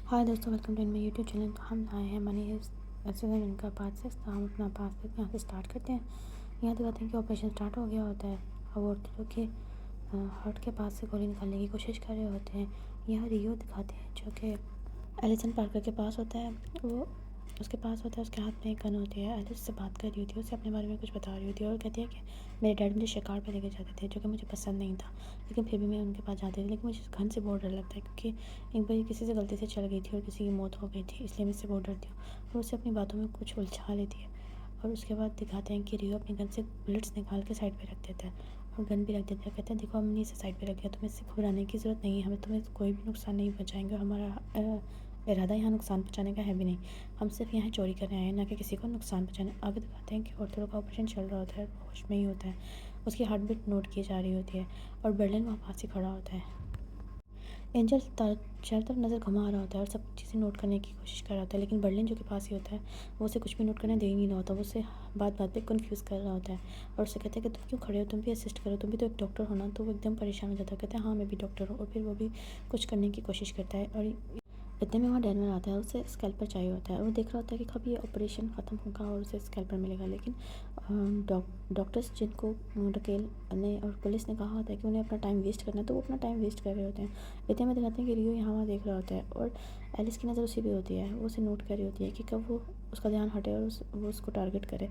हाय दोस्तों, welcome to my YouTube channel. तो हम आए हैं मनी सीजन इनका पार्ट 6। तो हम अपना पार्ट 6 यहाँ से स्टार्ट करते हैं। यहाँ दिखाते हैं कि ऑपरेशन स्टार्ट हो गया होता है और वो औरतों के हार्ट के पास से गोली निकालने की कोशिश कर रहे होते हैं। यहाँ रियो दिखाते हैं जो कि एलिसन पार्कर के पास होता है। वो उसके पास होता है, उसके हाथ में एक गन होती है। एलिस से बात कर रही होती है, उसे अपने बारे में कुछ बता रही होती है और कहती है कि मेरे डैड मुझे शिकार पे लेके जाते थे जो कि मुझे पसंद नहीं था, लेकिन फिर भी मैं उनके पास जाती थी। लेकिन मुझे घन से बहुत डर लगता है क्योंकि एक बार किसी से गलती से चल गई थी और किसी की मौत हो गई थी, इसलिए मैं इससे बहुत डरती हूँ। और उसे अपनी बातों में कुछ उलझा लेती है। और उसके बाद दिखाते हैं कि रियो अपनी गन से बुलेट्स निकाल के साइड पे रख देता है और गन भी रख देता है। कहते हैं देखो, हमने इसे साइड पे रख दिया, तुम्हें इससे घबराने की ज़रूरत नहीं है, हमें तुम्हें कोई भी नुकसान नहीं पहुँचाएंगे। हमारा इरादा यहाँ नुकसान पहुँचाने का है भी नहीं। हम सिर्फ यहाँ चोरी करने आए हैं, ना कि किसी को नुकसान पहुँचाने। आगे दिखाते हैं कि औरतों का ऑपरेशन चल रहा होता है, होश में ही होता है। उसकी हार्ट बीट नोट की जा रही होती है और बर्लिन वहाँ पास ही खड़ा होता है। एंजल चारों तरफ नज़र घुमा रहा होता है और सब चीज़ें नोट करने की कोशिश कर रहा होता है, लेकिन बर्लिन जो के पास ही होता है वो उसे कुछ भी नोट करने दे ही नहीं रहा होता। वो उसे बात बात पे कन्फ्यूज़ कर रहा होता है और उससे कहता है कि तुम क्यों खड़े हो, तुम भी असिस्ट करो, तुम भी तो एक डॉक्टर हो ना। तो वो एकदम परेशान हो जाता है, कहता है हाँ मैं भी डॉक्टर हूँ। और फिर वो भी कुछ करने की कोशिश करता है और इतने में वहाँ डैनवर आता है। उसे स्कैल्पर चाहिए होता है और वो देख रहा होता है कि कब ये ऑपरेशन ख़त्म होगा और उसे स्कैल्पर मिलेगा। लेकिन डॉक्टर्स जिनको रकेल ने और पुलिस ने कहा होता है कि उन्हें अपना टाइम वेस्ट करना है, तो वो अपना टाइम वेस्ट कर रहे होते हैं। इतने में दिखाते हैं कि रियो यहाँ वहाँ देख रहा होता है और एलिस की नज़र उसी पे होती है। वो उसे नोट कर रही होती है कि कब वो उसका ध्यान हटे और वो उसको टारगेट करे।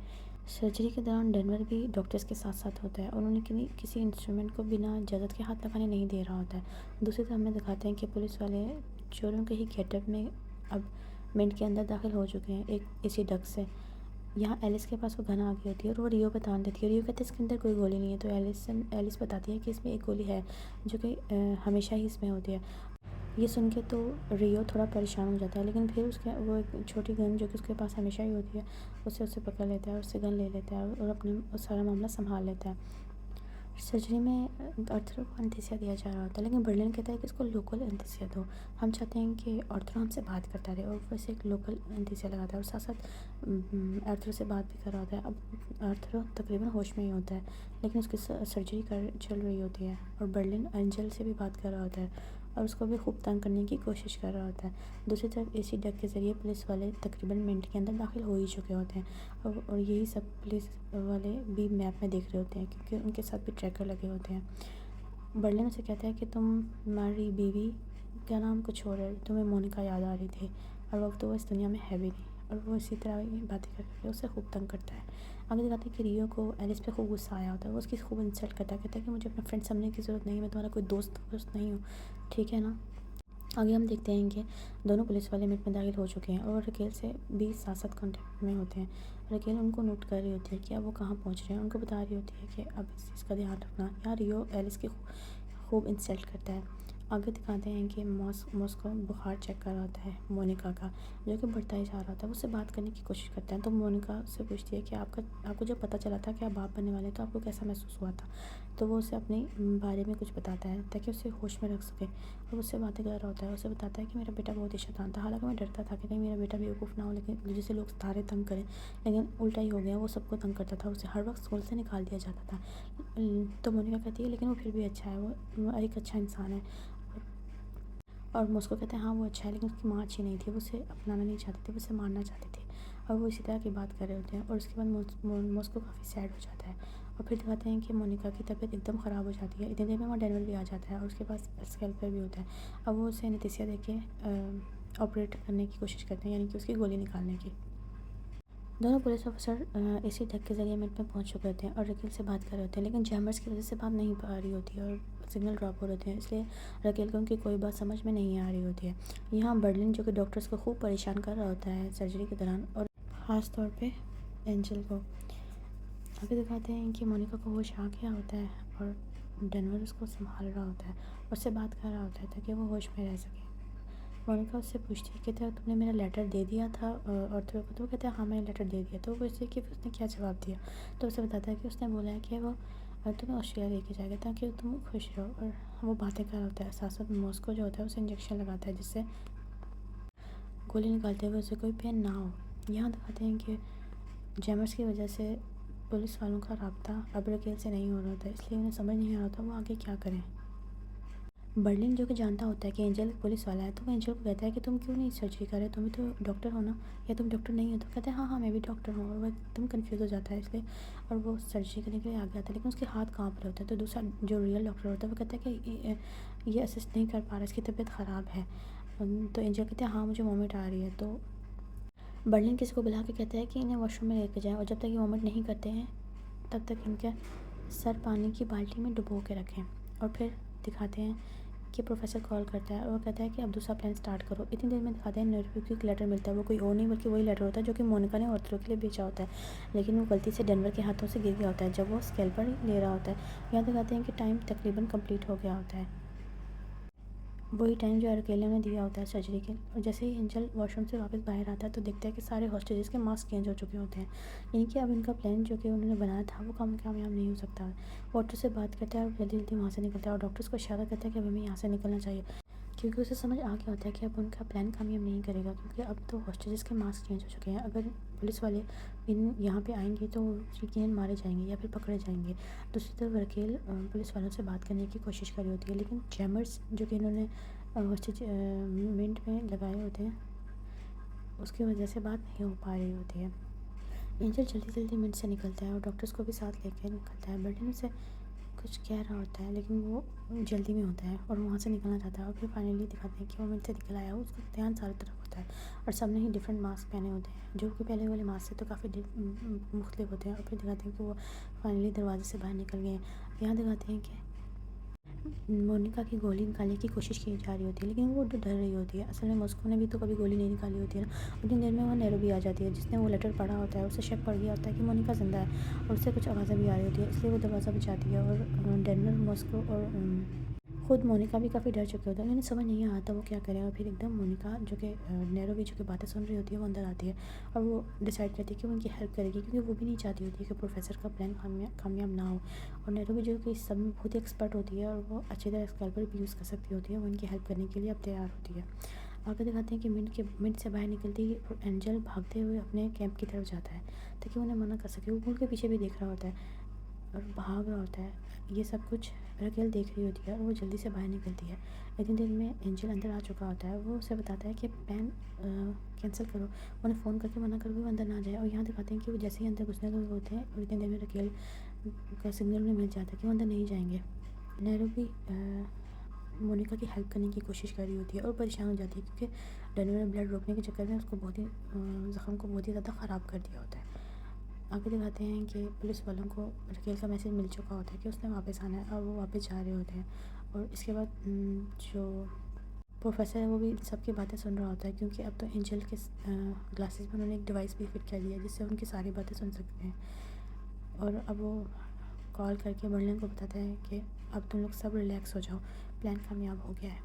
सर्जरी के दौरान डेनवर भी डॉक्टर्स के साथ साथ होता है और उन्हें किसी इंस्ट्रूमेंट को बिना इजाज़त के हाथ लगाने नहीं दे रहा होता है। दूसरी तरफ हमें दिखाते हैं कि पुलिस वाले चोरों के ही गेटअप में अब मिनट के अंदर दाखिल हो चुके हैं एक इसी डक से। यहाँ एलिस के पास वो गन आ गई होती है और वो रियो पे तान देती है। रियो कहते हैं इसके अंदर कोई गोली नहीं है, तो एलिस बताती है कि इसमें एक गोली है जो कि हमेशा ही इसमें होती है। ये सुन के तो रियो थोड़ा परेशान हो जाता है, लेकिन फिर उसके वो एक छोटी गन जो कि उसके पास हमेशा ही होती है उसे पकड़ लेता है और उससे गन ले लेता है और अपने सारा मामला संभाल लेता है। सर्जरी में अर्थरो को एनेस्थीसिया दिया जा रहा होता है, लेकिन बर्लिन कहता है कि इसको लोकल एनेस्थीसिया दो। हम चाहते हैं कि अर्थरो हमसे बात करता रहे और वैसे एक लोकल एनेस्थीसिया लगाता है और साथ साथ अर्थरो से बात भी कर रहा होता है। अब अर्थरो तकरीबन होश में ही होता है, लेकिन उसकी सर्जरी चल रही होती है और बर्लिन एंजल से भी बात कर रहा होता है और उसको भी खूब तंग करने की कोशिश कर रहा होता है। दूसरी तरफ एसी डक के ज़रिए पुलिस वाले तकरीबन मिनट के अंदर दाखिल हो ही चुके होते हैं और यही सब पुलिस वाले भी मैप में देख रहे होते हैं क्योंकि उनके साथ भी ट्रैकर लगे होते हैं। बर्लिन उसे कहता है कि तुम्हारी बीवी का नाम कुछ और है, तुम्हें मोनिका याद आ रही थी और वक्त तो वो इस दुनिया में है भी नहीं। और वो इसी तरह ही बातें करके उसे खूब तंग करता है। आगे दिखाते हैं कि रियो को एलिस पे खूब गुस्सा आया होता है। वो उसकी खूब इंसल्ट करता है, कहता है कि मुझे अपना फ्रेंड समझने की ज़रूरत नहीं है, मैं तुम्हारा कोई दोस्त नहीं हूँ, ठीक है ना। आगे हम देखते हैं कि दोनों पुलिस वाले मिनट में दाखिल हो चुके हैं और रकेल से भी साथ साथ कॉन्टेक्ट में होते हैं। रकेल उनको नोट कर रही होती है कि अब वो कहाँ पहुँच रहे हैं। उनको बता रही होती है कि अब इस चीज़ का ध्यान रखना। यहाँ रियो एलिस की खूब इंसल्ट करता है। आगे दिखाते हैं कि मॉस्को बुखार चेक कर रहा होता है मोनिका का, जो कि बढ़ता ही जा रहा होता है। उससे बात करने की कोशिश करता है तो मोनिका उससे पूछती है कि आपको जब पता चला था कि आप बाप बनने वाले तो आपको कैसा महसूस हुआ था। तो वो उसे अपने बारे में कुछ बताता है ताकि उसे होश में रख सके और उससे बातें कर रहा होता है। उसे बताता है कि मेरा बेटा बहुत ही शैतान था, हालांकि मैं डरता था कि कहीं मेरा बेटा बेवकूफ़ ना हो, लेकिन जिसे लोग सारे तंग करें, लेकिन उल्टा ही हो गया, वो सबको तंग करता था, उसे हर वक्त स्कूल से निकाल दिया जाता था। तो मोनिका कहती है लेकिन वो फिर भी अच्छा है, वो एक अच्छा इंसान है। और मॉस्को कहते हैं हाँ वो अच्छा है, लेकिन उसकी माँ अच्छी नहीं थी, वो उसे अपनाना नहीं चाहती थी, वो उसे मारना चाहती थी। और वो इसी तरह की बात कर रहे होते हैं और उसके बाद मॉस्को काफ़ी सैड हो जाता है। और फिर दिखाते हैं कि मोनिका की तबीयत एकदम ख़राब हो जाती है। इतने देर में वहाँ डेनवर भी आ जाता है और उसके पास स्कैल्पर भी होता है। अब वो उसे एनेस्थीसिया देके ऑपरेट करने की कोशिश करते हैं, यानी कि उसकी गोली निकालने की। दोनों पुलिस ऑफिसर इसी ढक के ज़रिए मिनट में पहुंच चुके होते हैं और रकील से बात कर रहे होते हैं, लेकिन जैमर्स की वजह से बात नहीं पा रही होती है और सिग्नल ड्रॉप हो रहे होते हैं, इसलिए रकील को उनकी कोई बात समझ में नहीं आ रही होती है। यहाँ बर्लिन जो कि डॉक्टर्स को खूब परेशान कर रहा होता है सर्जरी के दौरान, और ख़ास तौर पे एंजल को। अभी दिखाते हैं कि मोनिका को होश आ गया होता है और डेनवर उसको संभाल रहा होता है, उससे बात कर रहा होता है ताकि वो होश में रह सके। मोनिका उससे पूछती है कि क्या तुमने मेरा लेटर दे दिया था ऑर्थर को। तो वो कहता है हाँ मैंने लेटर दे दिया। तो वो पूछती है कि उसने क्या जवाब दिया। तो उसे बताता है कि उसने बोला है कि वो तुम्हें ऑस्ट्रेलिया लेके जाएगा ताकि तुम खुश रहो। और वो बातें कर रहा होता है, साथ साथ मॉस्को जो होता है उसे इंजेक्शन लगाता है जिससे गोली निकालते हुए उसे कोई पेन ना हो। यहाँ दिखाते हैं कि जैमर्स की वजह से पुलिस वालों का राब्ता अब रकेल से नहीं हो रहा था, इसलिए उन्हें समझ नहीं आ रहा था वो आगे क्या करें। बर्लिन जो कि जानता होता है कि एंजल पुलिस वाला है, तो वो एंजल को कहता है कि तुम क्यों नहीं सर्जरी कर रहे, तुम भी तो डॉक्टर हो ना, या तुम डॉक्टर नहीं हो। तो कहता है हाँ हाँ मैं भी डॉक्टर हूँ, और वो एकदम कन्फ्यूज़ हो जाता है इसलिए, और वो सर्जरी करने के लिए आगे आता है, लेकिन उसके हाथ काँप रहे होते हैं। तो दूसरा जो रियल डॉक्टर होता है वो कहता है कि ये असिस्ट नहीं कर पा रहा, इसकी तबीयत ख़राब है। तो एंजल कहते हैं हाँ मुझे वॉमिट आ रही है। तो बर्लिन किसी को बुला के कहता है कि इन्हें वॉशरूम में लेके जाएं, और जब तक ये वॉमिट नहीं करते हैं तब तक इनका सर पानी की बाल्टी में डुबो के रखें। और फिर दिखाते हैं कि प्रोफेसर कॉल करता है और कहता है कि अब दूसरा प्लान स्टार्ट करो। इतनी देर में दिखाते हैं नेहरू को एक लेटर मिलता है, वो कोई और नहीं बल्कि वही लेटर होता है जो कि मोनिका ने ऑर्थरो के लिए भेजा होता है, लेकिन वो गलती से डेनवर के हाथों से गिर गया होता है जब वो स्कैल्पल ले रहा होता है। यहाँ दिखाते हैं कि टाइम तकरीबन कंप्लीट हो गया होता है, वही टाइम जो अकेले ने दिया होता है सर्जरी के। और जैसे ही एंजल वॉशरूम से वापस बाहर आता है तो देखता है कि सारे हॉस्टेजेस के मास्क चेंज हो चुके होते हैं, यानी कि अब इनका प्लान जो कि उन्होंने बनाया था वो कामयाब नहीं हो सकता। वो डॉक्टर से बात करता है और जल्दी जल्दी वहाँ से निकलता है, और डॉक्टर्स को इशारा करता है कि अब हमें यहाँ से निकलना चाहिए, क्योंकि उसे समझ आ गया होता है कि अब उनका प्लान कामयाब नहीं करेगा, क्योंकि अब तो हॉस्टेजेस के मास्क चेंज हो चुके हैं। अगर पुलिस वाले इन यहाँ पे आएंगे तो यकीनन मारे जाएंगे या फिर पकड़े जाएंगे। दूसरी तरफ रकेल पुलिस वालों से बात करने की कोशिश कर रही होती है, लेकिन चैम्बर्स जो कि इन्होंने हॉस्टेज मिंट में लगाए होते हैं उसकी वजह से बात नहीं हो पा रही होती है। एंजल जल्दी जल्दी मिनट से निकलता है और डॉक्टर्स को भी साथ लेकर निकलता है। बर्टन से कुछ कह रहा होता है लेकिन वो जल्दी में होता है और वहाँ से निकलना चाहता है, और फिर फाइनली दिखाते हैं कि वो मिनट से निकल आया, उसका ध्यान चारों तरफ होता है और सबने ही डिफरेंट मास्क पहने होते हैं जो कि पहले वाले मास्क से तो काफ़ी मुख्तलिफ होते हैं। और फिर दिखाते हैं कि वो फाइनली दरवाजे से बाहर निकल गए हैं। यहाँ दिखाते हैं कि मोनिका की गोली निकालने की कोशिश की जा रही होती है, लेकिन वो डर रही होती है। असल में मॉस्को ने भी तो कभी गोली नहीं निकाली होती है ना। उतनी देर में वहाँ नैरोबी आ जाती है, जिसने वो लेटर पढ़ा होता है, उसे शक पड़ गया होता है कि मोनिका ज़िंदा है, और उससे कुछ आवाज़ें भी आ रही होती है, इसलिए वो दरवाज़ा बचाती है। और डेनवर, मॉस्को और खुद मोनिका भी काफ़ी डर चुके होते हैं, लेकिन समझ नहीं आता वो क्या करें। और फिर एकदम मोनिका जो कि नैरोबी जो कि बातें सुन रही होती है वो अंदर आती है, और वो डिसाइड करती है कि वो उनकी हेल्प करेगी, क्योंकि वो भी नहीं चाहती होती है कि प्रोफेसर का प्लान कामयाब ना हो। और नैरोबी जो कि सब में बहुत ही एक्सपर्ट होती है और वो अच्छी तरह स्कैल्पल भी यूज़ कर सकती होती है, वो उनकी हेल्प करने के लिए अब तैयार होती है। आगे दिखाते हैं कि मिनट से बाहर निकलती ही एंजल भागते हुए अपने कैंप की तरफ जाता है ताकि उन्हें मना कर सके। वो मुड़ के पीछे भी देख रहा होता है और भाग रहा होता है। ये सब कुछ रकेल देख रही होती है और वो जल्दी से बाहर निकलती है। इतनी देर में एंजल अंदर आ चुका होता है, वो उसे बताता है कि प्लान कैंसिल करो, उन्हें फ़ोन करके मना करो कि वो अंदर ना जाए। और यहाँ दिखाते हैं कि वो जैसे ही अंदर घुसने लगे होते हैं और इतनी देर में रकेल का सिग्नल उन्हें मिल जाता है कि वो अंदर नहीं जाएंगे। नैरोबी मोनिका की हेल्प करने की कोशिश कर रही होती है और परेशान हो जाती है, क्योंकि डेनवर में ब्लड रोकने के चक्कर में उसको बहुत ही ज़ख्म को बहुत ही ज़्यादा ख़राब कर दिया होता है। आगे दिखाते हैं कि पुलिस वालों को रकेल का मैसेज मिल चुका होता है कि उसने वापस आना है, और वो वापस जा रहे होते हैं। और इसके बाद जो प्रोफेसर है वो भी सबकी बातें सुन रहा होता है, क्योंकि अब तो एंजल के ग्लासेस में उन्होंने एक डिवाइस भी फिट कर दिया है जिससे उनकी सारी बातें सुन सकते हैं। और अब वो कॉल करके बर्लिन को बताता है कि अब तुम लोग सब रिलैक्स हो जाओ, प्लान कामयाब हो गया है।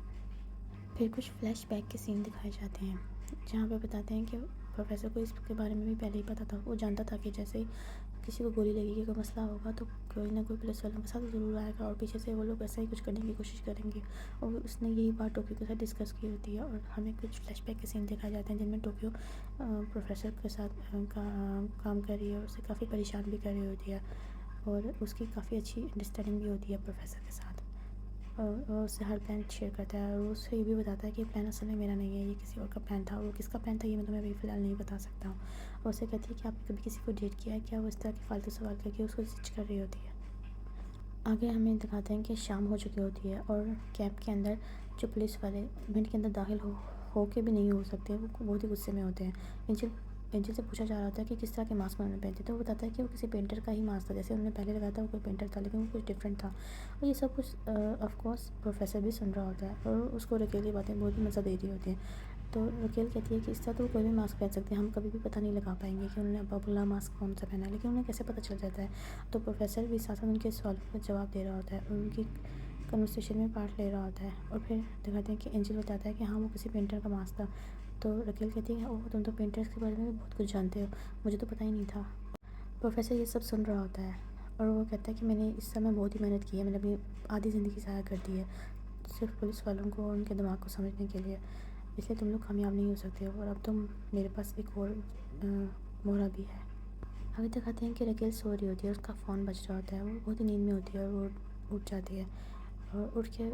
फिर कुछ फ्लैशबैक के सीन दिखाए जाते हैं जहाँ पे बताते हैं कि प्रोफेसर को इसके बारे में भी पहले ही पता था। वो जानता था कि जैसे ही किसी को गोली लगेगी, कोई मसला होगा तो कोई ना कोई पुलिस वालों के साथ ज़रूर आएगा और पीछे से वो लोग ऐसा ही कुछ करने की कोशिश करेंगे। और उसने यही बात टोक्यो के साथ डिस्कस की होती है। और हमें कुछ फ्लैशबैक के सीन दिखाए जाते हैं जिनमें टोक्यो प्रोफेसर के साथ काम कर रही है और उसे काफ़ी परेशान भी कर रही होती है, और उसकी काफ़ी अच्छी अंडरस्टैंडिंग भी होती है प्रोफेसर के साथ। और उससे हर प्लान शेयर करता है, और उससे ये भी बताता है कि प्लान असल में मेरा नहीं है, ये किसी और का प्लान था। वो किसका प्लान था ये मैं तुम्हें अभी फ़िलहाल नहीं बता सकता हूँ। और उससे कहती है कि आपने कभी किसी को डेट किया है क्या। वो इस तरह के फालतू सवाल करके उसको जिच कर रही होती है। आगे हमें दिखाते हैं कि शाम हो चुकी होती है और कैंप के अंदर जो पुलिस वाले मिनट के अंदर दाखिल हो के भी नहीं हो सकते, वो बहुत ही गुस्से में होते हैं। एंजल से पूछा जा रहा होता है कि किस तरह के मास्क उन्होंने पहनते, तो वो बताता है कि वो किसी पेंटर का ही मास्क था, जैसे उन्होंने पहले लगाया था वो कोई पेंटर था, लेकिन वो कुछ डिफरेंट था। और ये सब कुछ ऑफ कोर्स प्रोफेसर भी सुन रहा होता है और उसको रकेल की बातें बहुत ही मज़ा दे रही होती हैं। तो रकेल कहती है कि इस तरह तो वो कोई भी मास्क पहन सकते हैं, हम कभी भी पता नहीं लगा पाएंगे कि उन्होंने बबुला मास्क कौन सा पहना है, लेकिन उन्हें कैसे पता चल जाता है। तो प्रोफेसर भी साथ साथ उनके सवालों का जवाब दे रहा होता है और उनकी कन्वर्सेशन में पार्ट ले रहा होता है। और फिर दिखाते हैं कि एंजल बताता है कि हाँ वो किसी पेंटर का मास्क था। तो रकेल कहती है ओह तुम तो पेंटर्स के बारे में भी बहुत कुछ जानते हो, मुझे तो पता ही नहीं था। प्रोफेसर ये सब सुन रहा होता है और वो कहता है कि मैंने इस समय बहुत ही मेहनत की है, मैंने अपनी आधी ज़िंदगी ज़ाया कर दी है सिर्फ पुलिस वालों को और उनके दिमाग को समझने के लिए, इसलिए तुम लोग कामयाब नहीं हो सकते हो, और अब तुम मेरे पास एक और मोहरा भी है। आगे दिखाते हैं कि रकेल सो रही होती है, उसका फ़ोन बज रहा होता है, वो बहुत ही नींद में होती है और वो उठ जाती है। और उठ के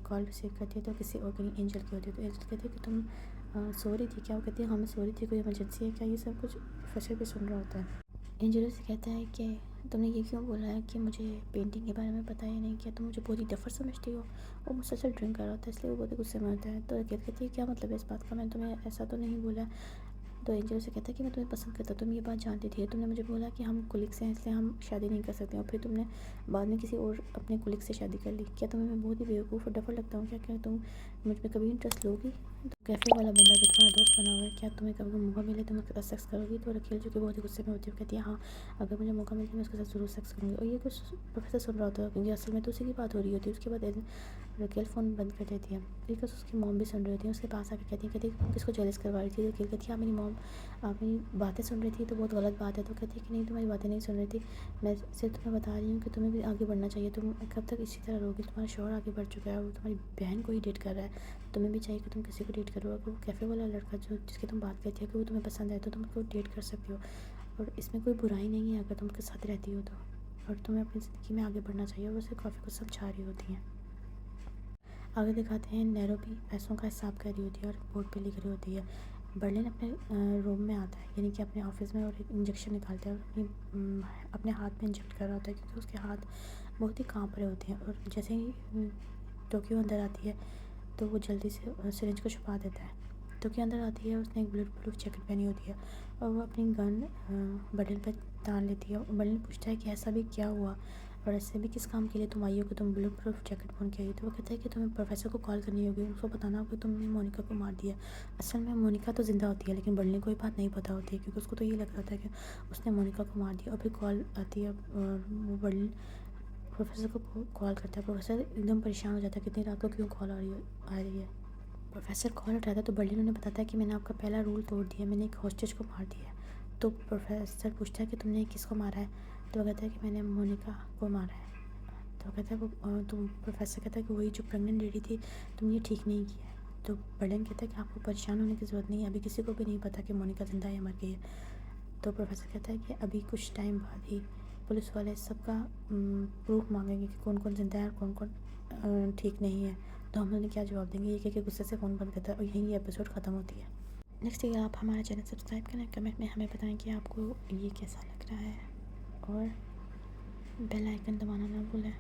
कॉल रिसीव करती है तो किसी और कहीं एंजल की होती है। तो एंजल कहती है कि तुम सो रही थी क्या? वो कहती है हाँ मैं सो रही थी, कोई इमरजेंसी है क्या? ये सब कुछ प्रोफेसर भी सुन रहा होता है। एंजल से कहता है कि तुमने ये क्यों बोला है कि मुझे पेंटिंग के बारे में पता ही नहीं, किया तुम मुझे बहुत ही डफर समझती हो। वो मुझसे ड्रिंक कर रहा होता है इसलिए वो बहुत ही गुस्से में होता है। तो कहती है क्या मतलब है इस बात का, मैंने तुम्हें ऐसा तो नहीं बोला। तो एंजल से कहता है कि मैं तुम्हें पसंद करता, तुम ये बात जानती थी, तुमने मुझे बोला कि हम कुलिक्स हैं इसलिए हम शादी नहीं कर सकते, और फिर तुमने बाद में किसी और अपने कुलिक से शादी कर ली। क्या तुम्हें मैं बहुत ही बेवकूफ़ और डफर लगता हूँ क्या तुम मुझ पर कभी इंटरेस्ट लोगी? तो कैफ़े वाला बंदा जो तुम्हारा दोस्त बना हुआ है, क्या तुम्हें कभी मौका मिले तुम उसके साथ सेक्स करोगी? तो रखेल जो कि बहुत ही गुस्से में होती है कहती है हाँ अगर मुझे मौका मिले तो मैं उसके साथ ज़रूर सेक्स करूँगी। और ये कुछ प्रोफेसर सुन रहा होता है क्योंकि असल में तो उसी की बात हो रही होती है। उसके बाद रकेल फ़ोन बंद कर देती है बिकॉज उसकी मॉम भी सुन रही होती है। उसके पास आके कहती है किसको जेलस करवा रही थी? रकेल कहती है हाँ मेरी मॉम आप मेरी बातें सुन रही थी तो बहुत गलत बात है। तो कहती है कि नहीं तुम्हारी बातें नहीं सुन रही थी, मैं सिर्फ तुम्हें बता रही हूँ कि तुम्हें भी आगे बढ़ना चाहिए। तुम कब तक इसी तरह रहोगी? तुम्हारा शौहर आगे बढ़ चुका है और तुम्हारी बहन को ही डेट कर रहा है, तुम्हें भी चाहिए कि तुम किसी को डेट करो। अगर वो कैफ़े वाला लड़का जो जिसकी तुम बात करती हो कि वो तुम्हें पसंद है तो तुम उसको डेट कर सकती हो, और इसमें कोई बुराई नहीं है अगर तुम उसके साथ रहती हो तो। और तुम्हें अपनी ज़िंदगी में आगे बढ़ना चाहिए। और उसे काफ़ी कुछ समझा रही होती हैं। आगे दिखाते हैं नैरोबी पैसों का हिसाब कर रही होती है और बोर्ड पे लिख रही होती है। बर्लिन अपने रूम में आता है यानी कि अपने ऑफिस में, और एक इंजेक्शन निकालता है और अपने हाथ में इंजेक्ट कर रहा होता है क्योंकि उसके हाथ बहुत ही काँप रहे होते हैं। और जैसे ही टोक्यो अंदर आती है तो वो जल्दी से सिरिंज को छुपा देता है। टोक्यो अंदर आती है, उसने एक बुलेट प्रूफ जैकेट पहनी होती है और वो अपनी गन बर्लिन पर तान लेती है। और बर्लिन पूछता है कि ऐसा भी क्या हुआ और ऐसे भी किस काम के लिए तुम आई हो कि तुम बुलेट प्रूफ जैकेट पहन के आई? तो वो कहता है कि तुम्हें प्रोफेसर को कॉल करनी होगी, उसको बताना होगा कि तुमने मोनिका को मार दिया। असल में मोनिका तो ज़िंदा होती है लेकिन बर्लिन को ये बात नहीं पता होती है क्योंकि उसको तो ये लग रहा था कि उसने मोनिका को मार दिया। और फिर कॉल आती है और वो बर्लिन प्रोफेसर को कॉल करता है। प्रोफेसर एकदम परेशान हो जाता है कितनी रात को क्यों कॉल आ रही है। प्रोफेसर कॉल उठाता है तो बर्लिन उन्हें बताता है कि मैंने आपका पहला रूल तोड़ दिया, मैंने एक हॉस्टेज को मार दिया है। तो प्रोफेसर पूछता है कि तुमने किसको मारा है? तो वो कहता है कि मैंने मोनिका को मारा है। तो कहता है वो तो प्रोफेसर कहता है कि वही जो प्रेग्नेंट लेडी थी, तुमने ये ठीक नहीं किया है। तो बर्लिन कहता है कि आपको परेशान होने की ज़रूरत नहीं है, अभी किसी को भी नहीं पता कि मोनिका ज़िंदा है या मर गई है। तो प्रोफेसर कहता है कि अभी कुछ टाइम बाद ही पुलिस वाले सबका प्रूफ मांगेंगे कि कौन कौन ज़िंदा है और कौन कौन ठीक नहीं है। तो हम उन्हें क्या जवाब देंगे? ये कह के गुस्से से फ़ोन बंद करता है और यहीं ये एपिसोड ख़त्म होती है। नेक्स्ट ये आप हमारा चैनल सब्सक्राइब करें, कमेंट में हमें बताएं कि आपको ये कैसा लग रहा है और बेल आइकन दबाना ना भूलें।